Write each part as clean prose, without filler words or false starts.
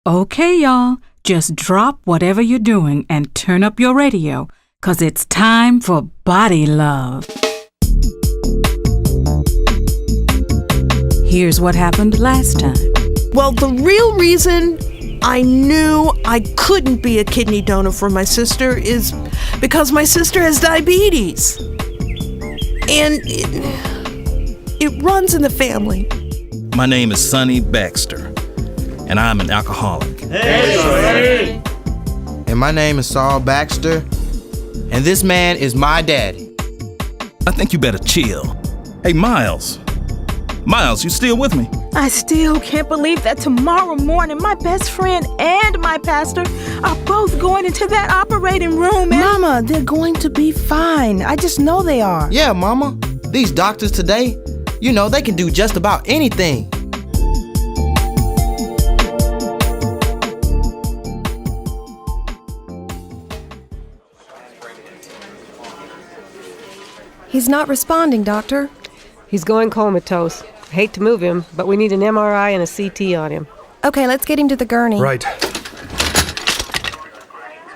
Okay, y'all, just drop whatever you're doing and turn up your radio, 'cause it's time for Body Love. Here's what happened last time. Well, the real reason I knew I couldn't be a kidney donor for my sister is because my sister has diabetes. And it runs in the family. My name is Sonny Baxter, and I'm an alcoholic. Hey! And my name is Saul Baxter, and this man is my daddy. I think you better chill. Hey, Miles. Miles, you still with me? I still can't believe that tomorrow morning my best friend and my pastor are both going into that operating room and... Mama, they're going to be fine. I just know they are. Yeah, Mama. These doctors today, you know, they can do just about anything. He's not responding, Doctor. He's going comatose. Hate to move him, but we need an MRI and a CT on him. Okay, let's get him to the gurney. Right.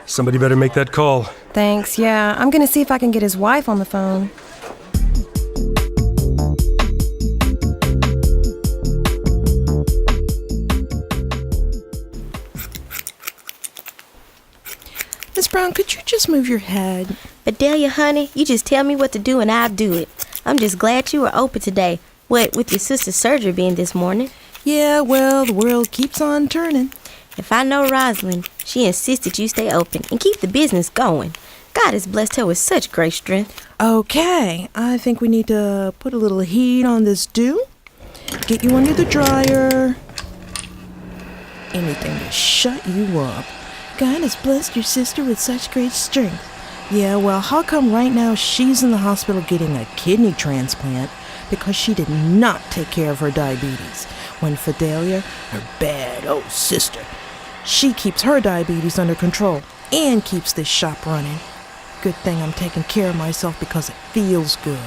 Somebody better make that call. Thanks, yeah. I'm gonna see if I can get his wife on the phone. Miss Brown, could you just move your head? Adelia, honey, you just tell me what to do and I'll do it. I'm just glad you were open today. What, with your sister's surgery being this morning? Yeah, well, the world keeps on turning. If I know Rosalind, she insisted you stay open and keep the business going. God has blessed her with such great strength. Okay, I think we need to put a little heat on this dew. Get you under the dryer. Anything to shut you up. God has blessed your sister with such great strength. Yeah, well, how come right now she's in the hospital getting a kidney transplant? Because she did not take care of her diabetes. When Fidelia, her bad old sister, she keeps her diabetes under control and keeps this shop running. Good thing I'm taking care of myself because it feels good,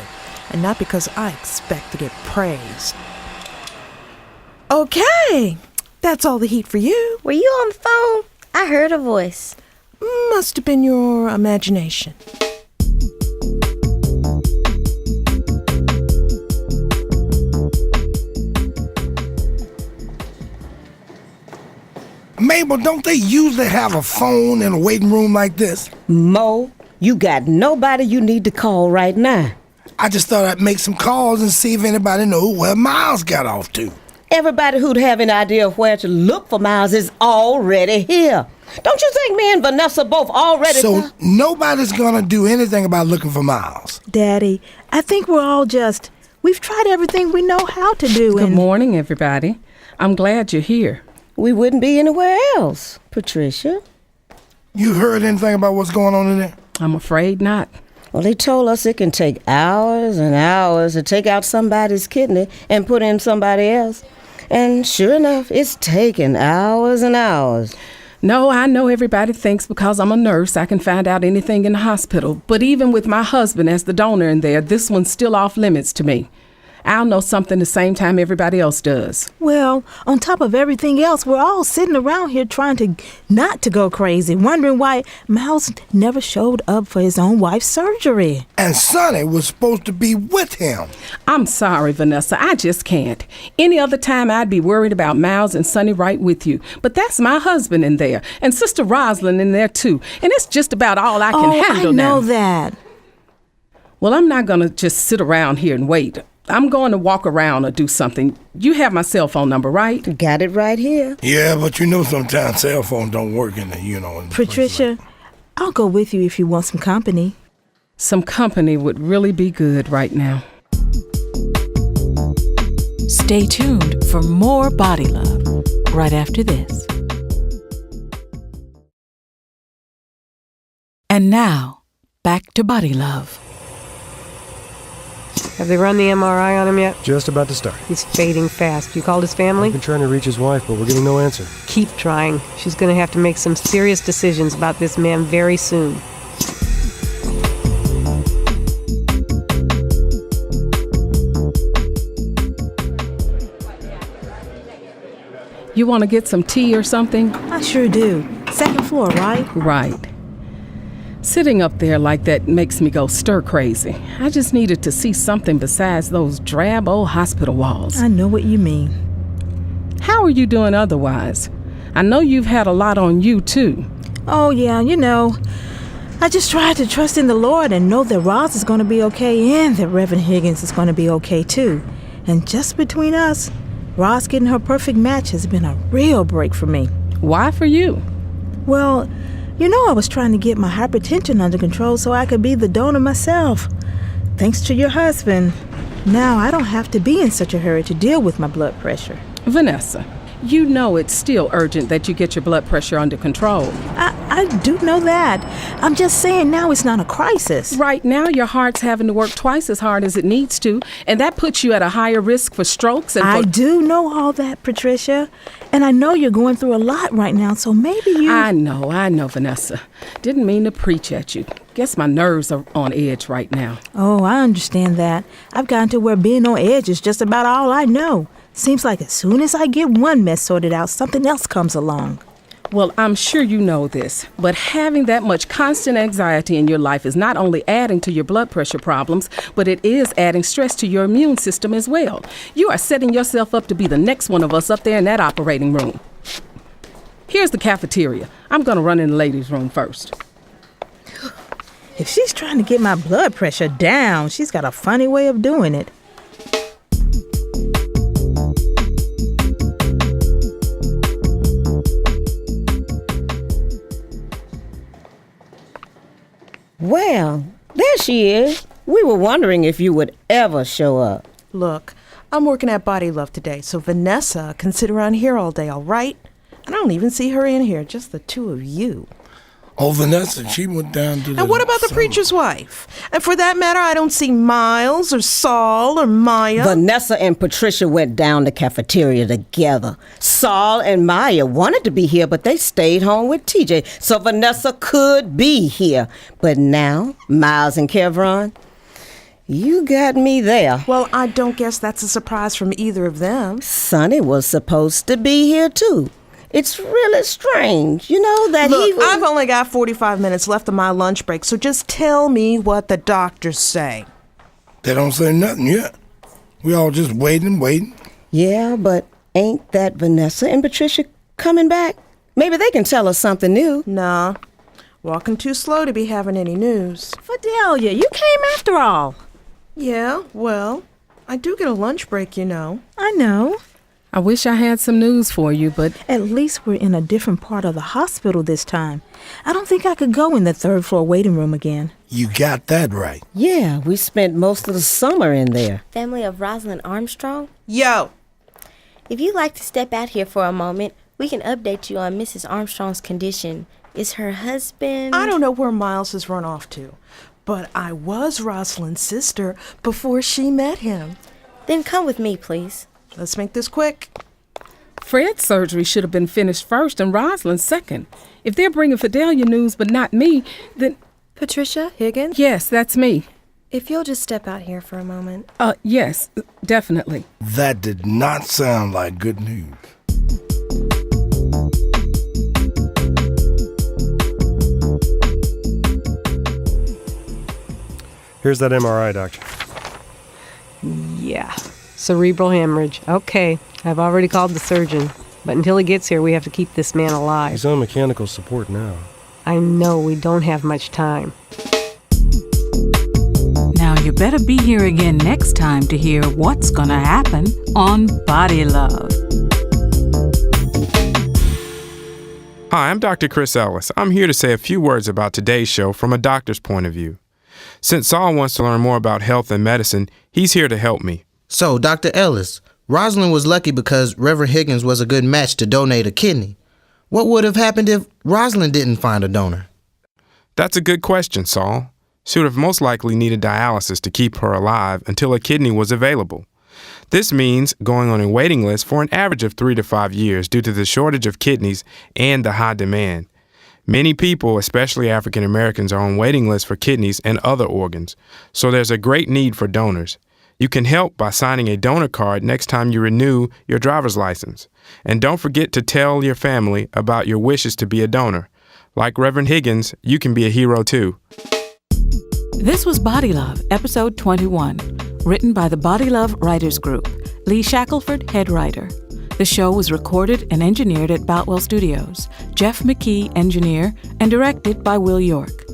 and not because I expect to get praised. Okay, that's all the heat for you. Were you on the phone? I heard a voice. Must have been your imagination. Mabel, don't they usually have a phone in a waiting room like this? Mo, you got nobody you need to call right now. I just thought I'd make some calls and see if anybody knew where Miles got off to. Everybody who'd have an idea of where to look for Miles is already here. Don't you think me and Vanessa both already... So nobody's gonna do anything about looking for Miles? Daddy, I think we're all just... We've tried everything we know how to do. Good morning, everybody. I'm glad you're here. We wouldn't be anywhere else, Patricia. You heard anything about what's going on in there? I'm afraid not. Well, they told us it can take hours and hours to take out somebody's kidney and put in somebody else. And sure enough, it's taking hours and hours. No, I know everybody thinks because I'm a nurse I can find out anything in the hospital. But even with my husband as the donor in there, this one's still off limits to me. I'll know something the same time everybody else does. Well, on top of everything else, we're all sitting around here trying to not to go crazy, wondering why Miles never showed up for his own wife's surgery. And Sonny was supposed to be with him. I'm sorry, Vanessa. I just can't. Any other time I'd be worried about Miles and Sonny right with you. But that's my husband in there, and Sister Rosalind in there too. And it's just about all I can handle now. I know that. Well, I'm not going to just sit around here and wait. I'm going to walk around or do something. You have my cell phone number, right? Got it right here. Yeah, but you know sometimes cell phones don't work in the, in Patricia, like I'll go with you if you want some company. Some company would really be good right now. Stay tuned for more Body Love right after this. And now, back to Body Love. Have they run the MRI on him yet? Just about to start. He's fading fast. You called his family? I've been trying to reach his wife, but we're getting no answer. Keep trying. She's going to have to make some serious decisions about this man very soon. You want to get some tea or something? I sure do. Second floor, right? Right. Sitting up there like that makes me go stir crazy. I just needed to see something besides those drab old hospital walls. I know what you mean. How are you doing otherwise? I know you've had a lot on you, too. Oh, yeah, I just tried to trust in the Lord and know that Roz is going to be okay and that Reverend Higgins is going to be okay, too. And just between us, Roz getting her perfect match has been a real break for me. Why for you? Well, I was trying to get my hypertension under control so I could be the donor myself. Thanks to your husband, now I don't have to be in such a hurry to deal with my blood pressure. Vanessa, you know it's still urgent that you get your blood pressure under control. I do know that. I'm just saying now it's not a crisis. Right now, your heart's having to work twice as hard as it needs to, and that puts you at a higher risk for strokes. I do know all that, Patricia. And I know you're going through a lot right now, so maybe you... I know, Vanessa. Didn't mean to preach at you. Guess my nerves are on edge right now. Oh, I understand that. I've gotten to where being on edge is just about all I know. Seems like as soon as I get one mess sorted out, something else comes along. Well, I'm sure you know this, but having that much constant anxiety in your life is not only adding to your blood pressure problems, but it is adding stress to your immune system as well. You are setting yourself up to be the next one of us up there in that operating room. Here's the cafeteria. I'm going to run in the ladies' room first. If she's trying to get my blood pressure down, she's got a funny way of doing it. Well, there she is. We were wondering if you would ever show up. Look, I'm working at BodyLove today, so Vanessa can sit around here all day, all right? And I don't even see her in here, just the two of you. Oh, Vanessa, she went down to the... And what about the preacher's wife? And for that matter, I don't see Miles or Saul or Maya. Vanessa and Patricia went down the cafeteria together. Saul and Maya wanted to be here, but they stayed home with TJ, so Vanessa could be here. But now, Miles and Kevron, you got me there. Well, I don't guess that's a surprise from either of them. Sonny was supposed to be here, too. It's really strange, that Look, he was... I've only got 45 minutes left of my lunch break, so just tell me what the doctors say. They don't say nothing yet. We all just waiting. Yeah, but ain't that Vanessa and Patricia coming back? Maybe they can tell us something new. Nah, walking too slow to be having any news. Fidelia, you came after all. Yeah, well, I do get a lunch break, I know. I wish I had some news for you, but... At least we're in a different part of the hospital this time. I don't think I could go in the third floor waiting room again. You got that right. Yeah, we spent most of the summer in there. Family of Rosalind Armstrong? Yo! If you'd like to step out here for a moment, we can update you on Mrs. Armstrong's condition. Is her husband... I don't know where Miles has run off to, but I was Rosalind's sister before she met him. Then come with me, please. Let's make this quick. Fred's surgery should have been finished first and Rosalind's second. If they're bringing Fidelia news but not me, then... Patricia Higgins? Yes, that's me. If you'll just step out here for a moment. Yes, definitely. That did not sound like good news. Here's that MRI, doctor. Yeah. Cerebral hemorrhage. Okay, I've already called the surgeon. But until he gets here, we have to keep this man alive. He's on mechanical support now. I know we don't have much time. Now you better be here again next time to hear what's gonna happen on BodyLove. Hi, I'm Dr. Chris Ellis. I'm here to say a few words about today's show from a doctor's point of view. Since Saul wants to learn more about health and medicine, he's here to help me. So, Dr. Ellis, Rosalind was lucky because Reverend Higgins was a good match to donate a kidney. What would have happened if Rosalind didn't find a donor? That's a good question, Saul. She would have most likely needed dialysis to keep her alive until a kidney was available. This means going on a waiting list for an average of 3 to 5 years due to the shortage of kidneys and the high demand. Many people, especially African Americans, are on waiting lists for kidneys and other organs, so there's a great need for donors. You can help by signing a donor card next time you renew your driver's license. And don't forget to tell your family about your wishes to be a donor. Like Reverend Higgins, you can be a hero too. This was Body Love, episode 21, written by the BodyLove Writers Group, Lee Shackelford, head writer. The show was recorded and engineered at Boutwell Studios, Jeff McKee, engineer, and directed by Will York.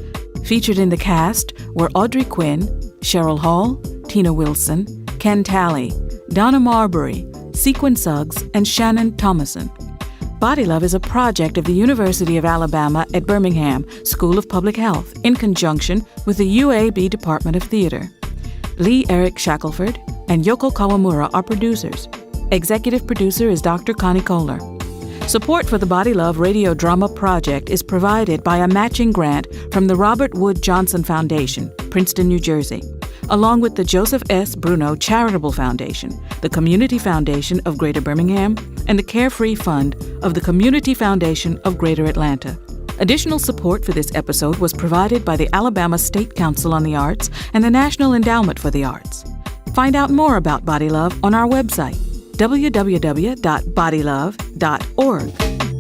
Featured in the cast were Audrey Quinn, Cheryl Hall, Tina Wilson, Ken Talley, Donna Marbury, Sequin Suggs, and Shannon Thomason. Body Love is a project of the University of Alabama at Birmingham School of Public Health in conjunction with the UAB Department of Theater. Lee Eric Shackelford and Yoko Kawamura are producers. Executive producer is Dr. Connie Kohler. Support for the Body Love Radio Drama Project is provided by a matching grant from the Robert Wood Johnson Foundation, Princeton, New Jersey, along with the Joseph S. Bruno Charitable Foundation, the Community Foundation of Greater Birmingham, and the Carefree Fund of the Community Foundation of Greater Atlanta. Additional support for this episode was provided by the Alabama State Council on the Arts and the National Endowment for the Arts. Find out more about Body Love on our website, www.bodylove.org.